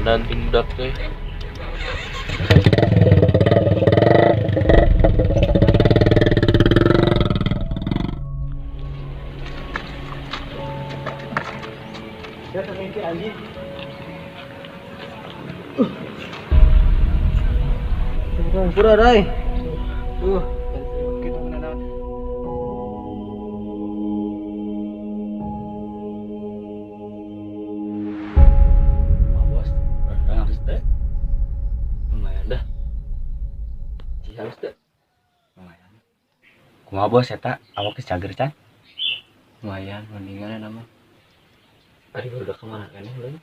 nanti budak teh. Ya termimpi anjing. Pura rai. Gitu benar. Lumayan dah. Si halus deh. Lumayan. Kumaha bos eta awak geus cager can? Lumayan mendingan nama. Tadi udah kemana kan ini?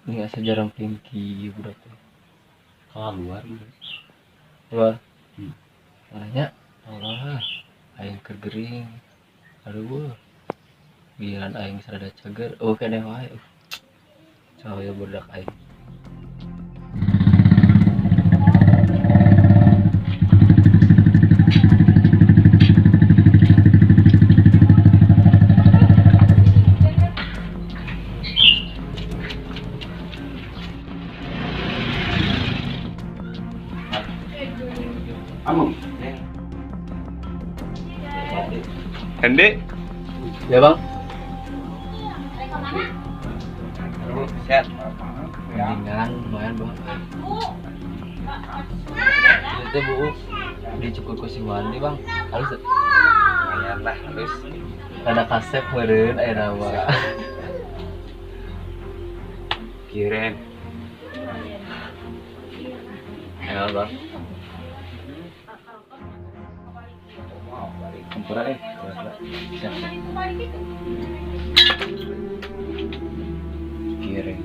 Ini asa jarang pinky budak tuh. Kalau luar. Wah. Nanya, Allah, aing kegering. Aduh. Biaran aing serada cager. Oh kene wae. Cahaya budak aing. Amung. Hende. Ya bang. Sehat. Mendingan lumayan bang. Itu bu, dicukur ku si Wandi bang. Halus. Lumayan lah terus. Ada kasep meureun aya rawa. Kirim. Ya bang. Kumpura Kirim.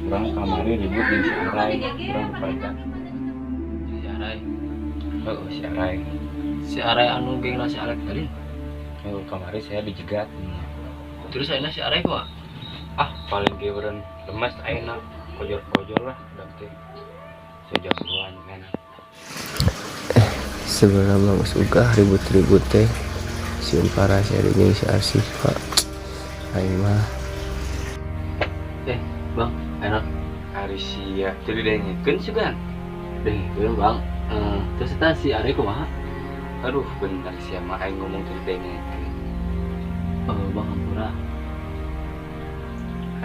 Kurang kamari ribut di si Arai. Kurang pada. Si Arai. Oh si Arai. Si Arai anu geng si Alek tadi. Oh kamari saya dijegat. Terus ayeuna si Arai kok? Ah paling kieureun lemas ayeuna kojor-kojor lah berarti. Sejagoan kan. Sebenarnya Mas Uga ribut-ribut teh siun para sharing si Arsif pak. Aing mah. Bang, enak. Arisia jadi dengekeun sugan. Dengekeun bang. Terus eta si Ari kumaha? Aduh bener sia mah aing ngomong teh dengekeun. Bang hampura.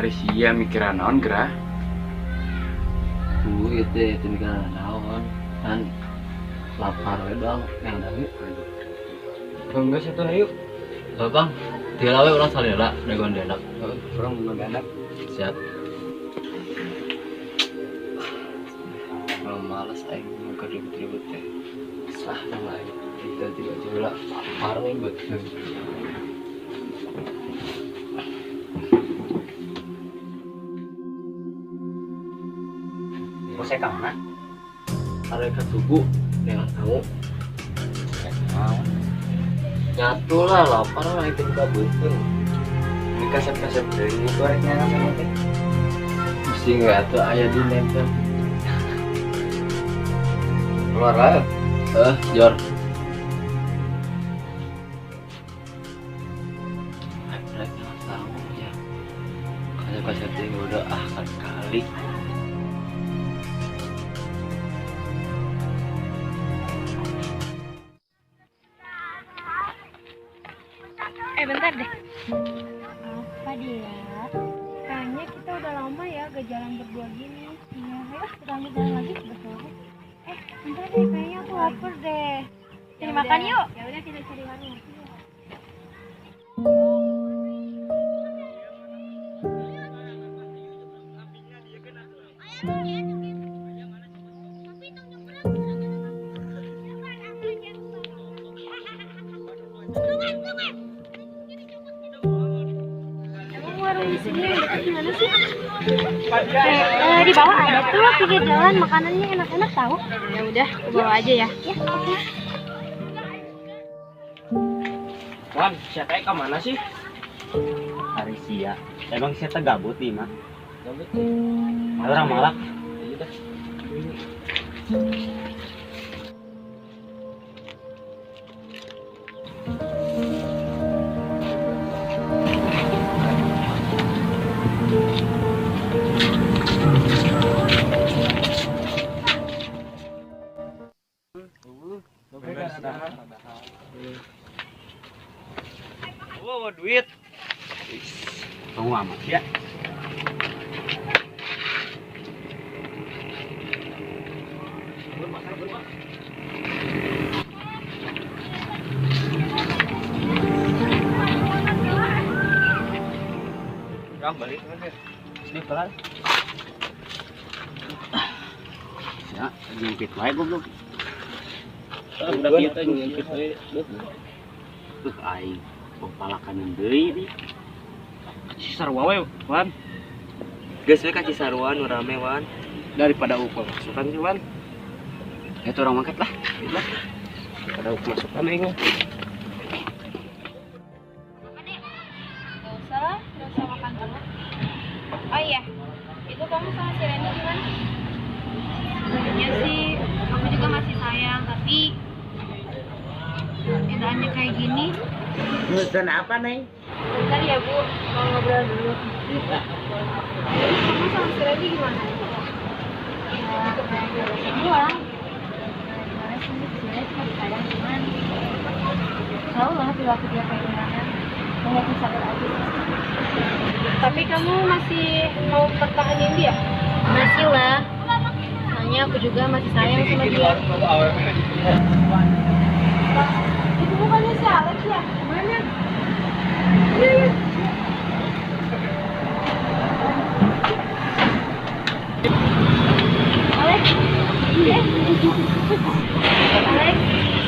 Arisia mikiran naon gerah? Itu mikiran naon. Kan lapar we bang, yang dari. Enggak satu ayo. Bang, tiala we urang salila dagon dendak. Urang mendadak. Siap. Kalau malas aing mau ribut-ribut teh. Sah nama aing. Kita tiba-tiba lapar we betul. Bos saya kemana? Ada ke tubuh dengan kamu. Mau. Nyatu lah lapar lah itu juga betul. Ini kasep-kasep dari gorengnya sama teh. Mesti nggak tuh ayah di nempel. Keluar lah. Jor. Rek nggak tahu ya. Kasep-kasep ini udah kan kali. Bentar deh. Apa dia? Kayaknya kita udah lama ya gak jalan berdua gini. Iya, ayo kita ambil jalan lagi udah sore. Bentar deh, kayaknya aku lapar deh. Cari makan yuk. Ya udah kita cari warung. dari sini yang dekat gimana sih? Di bawah ada tuh pinggir jalan, makanannya enak-enak tahu. Ya udah, ke bawah aja ya. Ya, oke. Wan, siapa ke mana sih? Hari sia. Emang saya gabut nih mah. Gabut. Orang malak. Ya udah. Wow, duit. Tunggu amat ya. Kamu balik kan? Ini pelan. Ya, jempit wae goblok. Udah kita ngintip we. Aing palakan deui nih. Sarua we, Wan. Geus we ka Cisarua nu rame, Wan. Daripada upah masukan sih, Wan. Itu orang mangkat lah. Daripada upah masukan aing. Gak usah makan dulu. Oh iya, itu kamu sama si Randy gimana? Sebenarnya sih aku juga masih sayang, tapi keadaannya kayak gini. Pesan apa, Neng? Bentar ya Bu, mau ngobrol dulu. Terus kamu sama si Randy gimana? Ya, pulang. Gimana sih, sebenarnya cuma sayang cuman tahu lah perilaku dia kayak gimana. Ngeliatin sakit aja. Tapi kamu masih mau pertahanin dia? Masih lah. Soalnya aku juga masih sayang sama dia. Itu bukannya si Alex ya? Mana? Iya. Alex? Alex,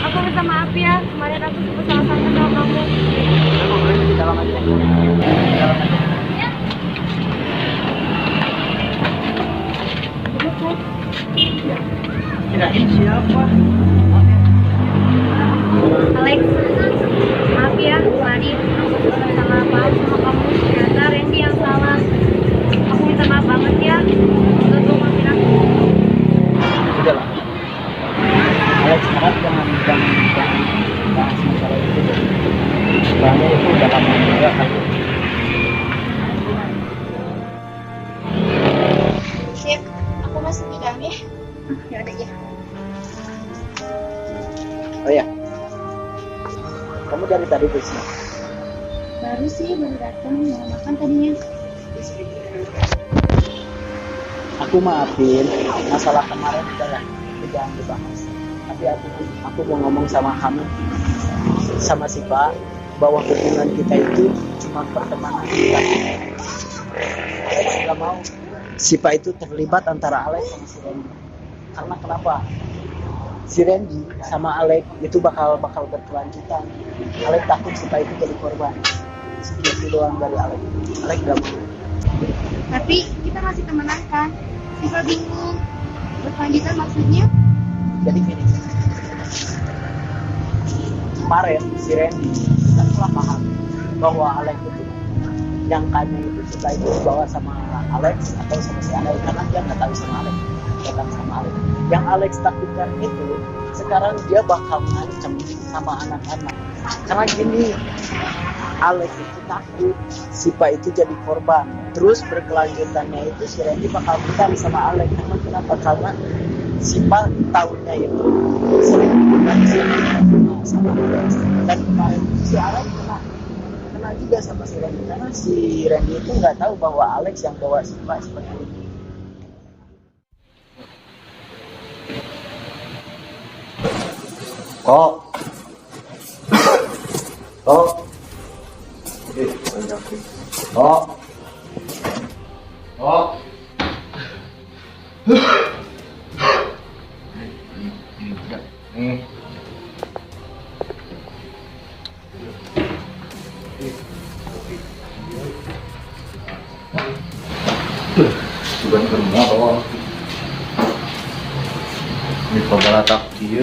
aku minta maaf ya. Kemarin aku sempat salah sangka sama kamu. Di dalam aja. Kirain siapa? Alex, maaf ya, kemarin aku salah paham sama kamu. Ternyata Randy yang salah. Aku minta maaf banget ya. Udah tuh maafin aku. Udah lah. Alex, sekarang jangan bahas masalah itu. Soalnya itu udah lama juga kan. Sip, aku masuk di dalam ya. Ya udah ya. Oh ya. Kamu dari tadi di sini? Baru sih, baru datang mau makan tadinya. Aku maafin masalah kemarin udah lah, jangan dibahas. Tapi aku mau ngomong sama kamu, sama si Pak, bahwa hubungan kita itu cuma pertemanan kita. Alex nggak mau si Pak itu terlibat antara Alex sama si Randy. Karena kenapa? Si Randy sama Alex itu bakal berkelanjutan. Alex takut si Pak itu jadi korban. Segitu doang dari Alex. Alex nggak mau. Tapi kita masih temenan kan? Siva bingung. Berkelanjutan maksudnya? Jadi gini, kemarin si Randy kan salah paham bahwa Alex itu nyangkanya itu suka itu dibawa sama Alex atau sama si Alex, karena dia nggak tahu sama Alex, datang sama Alex. Yang Alex takutkan itu sekarang dia bakal ngancem sama anak-anak. Karena gini, Alex itu takut si Pak itu jadi korban. Terus berkelanjutannya itu si Randy bakal bukan sama Alex. Karena kenapa? Karena si Pak tahunya itu sering bukan sama Alex. Dan kemarin si Alex kena juga sama si Randy. Karena si Randy itu nggak tahu bahwa Alex yang bawa si Pak seperti itu. Kok? Bukan kerja doang. Ini pembalatak dia.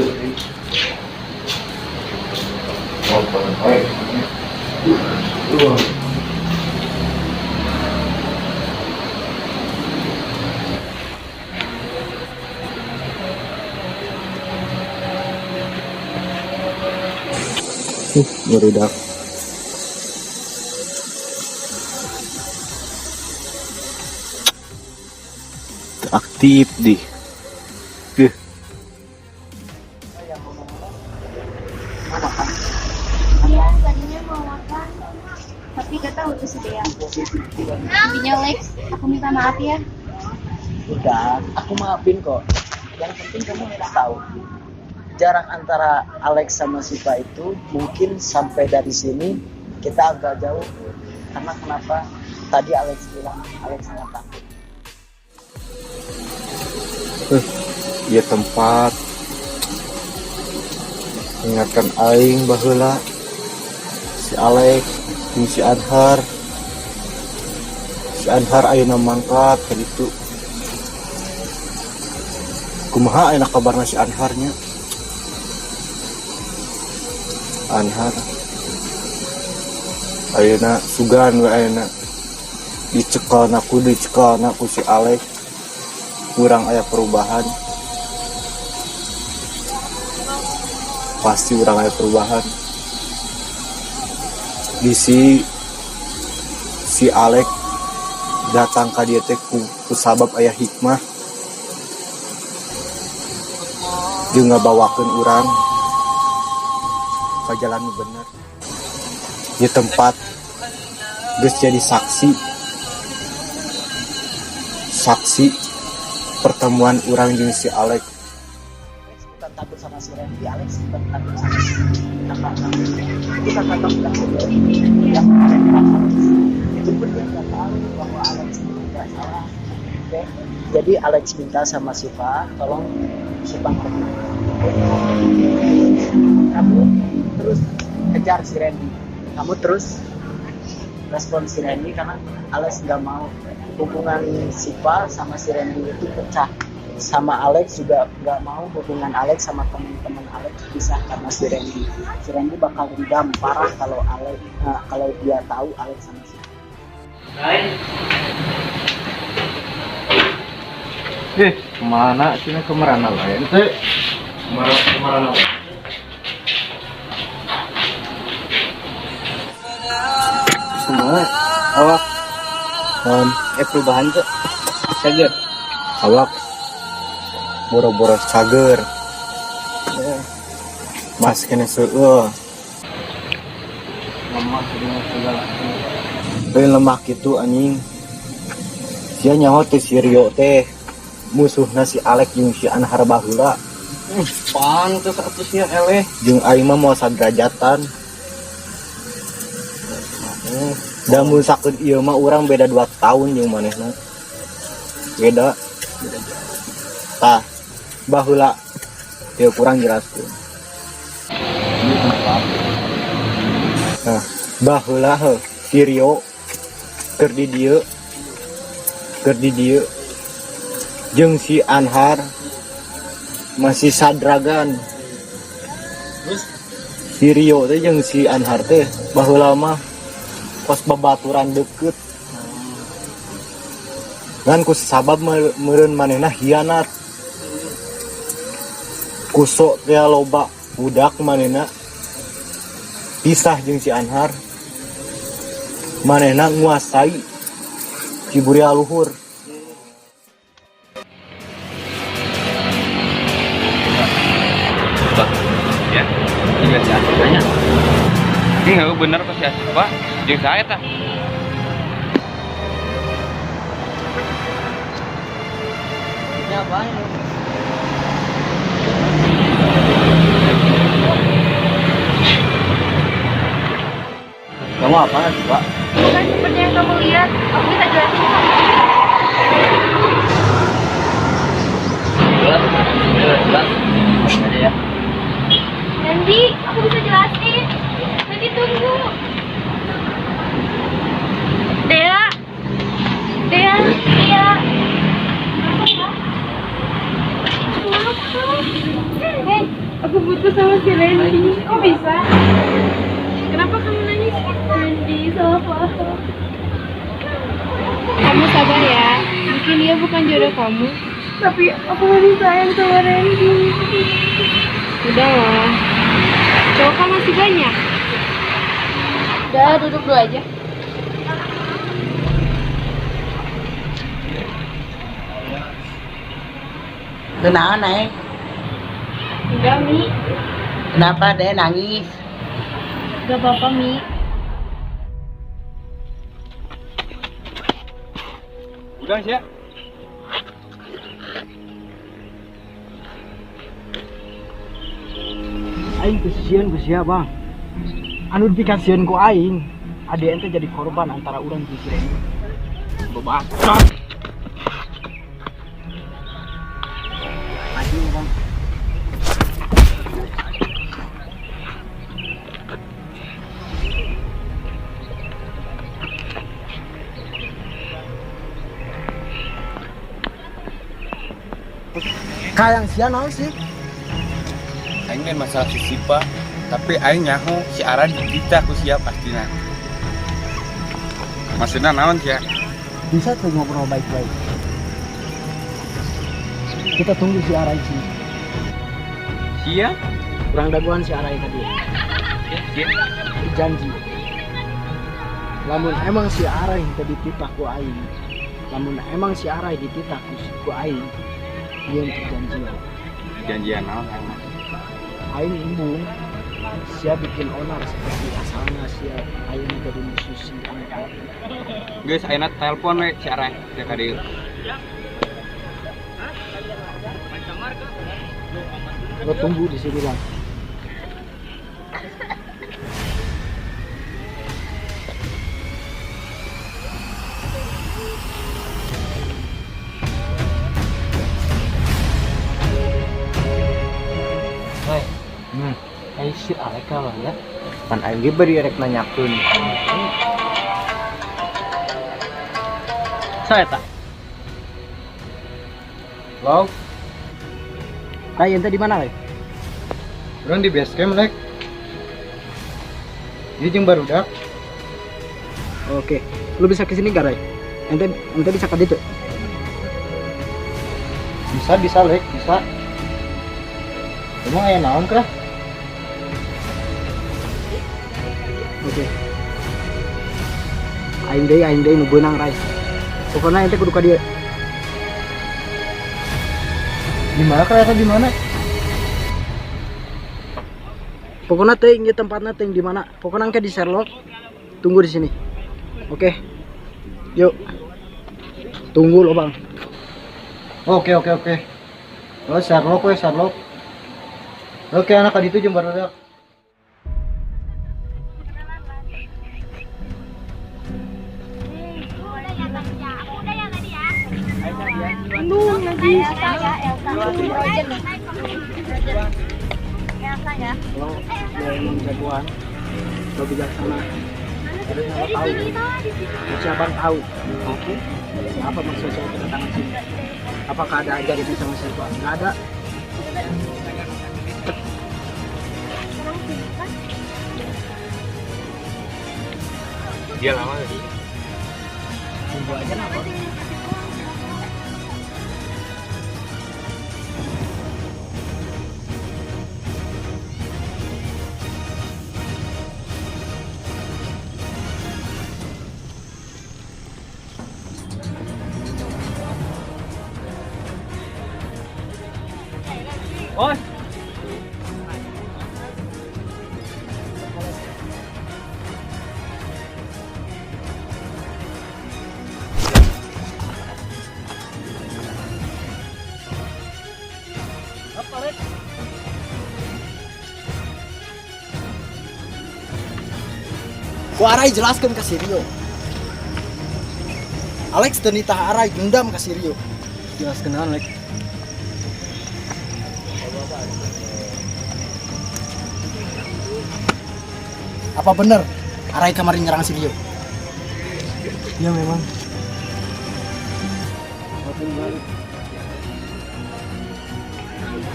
Oh, baik. Merudak. Aktif di. Iya, tadinya mau makan, tapi gak tahu tuh si Dea. Intinya Lex, aku minta maaf ya. Udah, aku maafin kok. Yang penting kamu harus tahu jarak antara Alex sama Siva itu mungkin sampai dari sini kita agak jauh. Karena kenapa? Tadi Alex bilang Alex sangat takut. Ya tempat ingatkan aing baheula si Alex jeung si Anhar ayeuna mangkat ka ditu. Kumaha ayeuna kabarna si Anharnya? Anhar ayeuna sugan we ayeuna dicekelna ku si Alex. Kurang aya perubahan, pasti urang aya perubahan. Di si Alex datang ka dieu teh ku sabab aya hikmah jeung ngabawakeun urang ka jalan nu bener. Di tempat geus jadi saksi pertemuan urang jeung si Alex. Alex bukan takut sama si Randy, Alex bukan takut sama si kakak. Kita kata bilang sendiri yang itu pun dia nggak tahu bahwa Alex itu tidak salah. Oke, jadi Alex minta sama Siva, tolong Siva kamu terus kejar si Randy, kamu terus respon si Randy karena Alex nggak mau hubungan Siva sama si Randy itu pecah. Sama Alex juga nggak mau hubungan Alex sama teman-teman Alex pisah karena si Randy. Si Randy bakal dendam parah kalau kalau dia tahu Alex sama Siva. Kemana sini kemerana lain teh? Kemerana lain. Semua awak perubahan tuh cager Awak boro-boro cager. Mas kena seueuh. lemah dengan segala Lemah gitu anjing. Sia nyaho teh si Rio teh musuhna si Alex jeung si Anhar baheula. pantes atusnya eleh Jeung aing mah moal saderajatan. Da mun sakeun ieu mah urang beda 2 tahun jeung manehna. Beda. Tah, baheula teu kurang jelaskeun. Nah, baheula heuh si Rio keur di dieu jeung si Anhar masih sadragan. Si Rio teh jeung si Anhar teh baheula mah pas babaturan deket. Ngan ku sabab meureun manehna hianat. Kusok teh loba budak manehna pisah jeung si Anhar. Manehna nguasai Ciburia luhur. Bah, ya, ini si Asif nanya. Ini nggak bener pas si Asif, Pak. Jeung saya tah. ini apaan lu? Kamu apaan sih, Pak? Bukan seperti yang kamu lihat, aku bisa jelasin kok. Ada ya. Nanti aku bisa jelasin. Nanti tunggu. Dea, Dea, Dea. bisa? Kenapa kamu nangis? Randy, salah paham. Kamu sabar ya, mungkin dia bukan jodoh kamu. Tapi aku masih sayang sama Randy. Udahlah, cowok kan masih banyak. Udah, duduk dulu aja. Kenapa, Neng? Udah, Mi. Kenapa Dek nangis? Gak apa-apa, Mi. Udah sih ya. Aing kesian bang. Anu dikasihan ku aing, ade ente jadi korban antara urang jeung si Randy. Bebasot. Aduh bang. Kayang sia naon sih? Aing lain masalah si Sipa, tapi aing nyaho si Aran kita aku siap pastinya. Maksudnya naon ya? Bisa tuh ngobrol baik-baik. Kita tunggu si Arai sih. Sia? Kurang daguan si Arai tadi. Sia. Janji. Lamun emang si Arai tadi dititah ku aing. Lamun emang si Arai dititah ku aing. Dia perjanjian. Janjian naon aing mah? Aing embung. Sia bikin onar seperti asalnya sia aing jadi musuh si Angkat. Geus ayeuna telepon we si Aran teh ka dieu. Lo tunggu di sini bang. Si Aleka lah ya. Pan aing ge bari rek nanyakeun. Saya tak. Halo, Kayak ente di mana, Le? urang di base camp rek. Ieu jeung barudak. Oke. Lu bisa kesini gak, Ray? Ente bisa ke ditu? Bisa lek, bisa. Emang aya naon kah? Oke. Aing deui nu beunang, Ray. Pokona ente kudu ka dieu. Di mana kah di mana? Pokona teuing ieu tempatna teuing di mana? Pokona engke di Sherlock. Tunggu di sini. Oke. Yuk. Tunggu lo, Bang. Oke. Oh, Sherlock we, Sherlock. Oke, anak kadi itu jeung barudak. Aduh, lagi Elsa ya, Elsa. Elsa ya. Lo dia emang jagoan. Lo bijaksana. Harusnya lo tahu. Harusnya Abang tahu. Oke. Apa maksud saya kedatangan sini? Apakah ada ajaran sama siapa? Nggak ada. Dia lama tadi. Tunggu aja lah, Bang. Bos. Ku Arai jelaskan ke Sirio. Alex dan Nita Arai dendam ke Sirio. Jelaskan Alex. Apa benar Arai kemarin nyerang Sirio? Iya memang.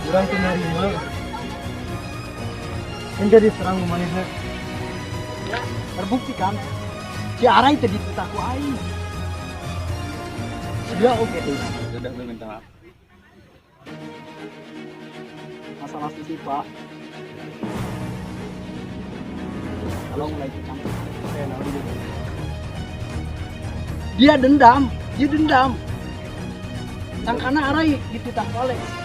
Kurang kenal menjadi serang rumahnya. Ya, terbukti kan? Si Ara itu dititaku aing. Dia oke tuh. Sudah gue minta maaf. Masalah si Sipa. Kalau mulai ikut campur, saya nahu dulu. Dia dendam. Sangkana Arai dititah Alex.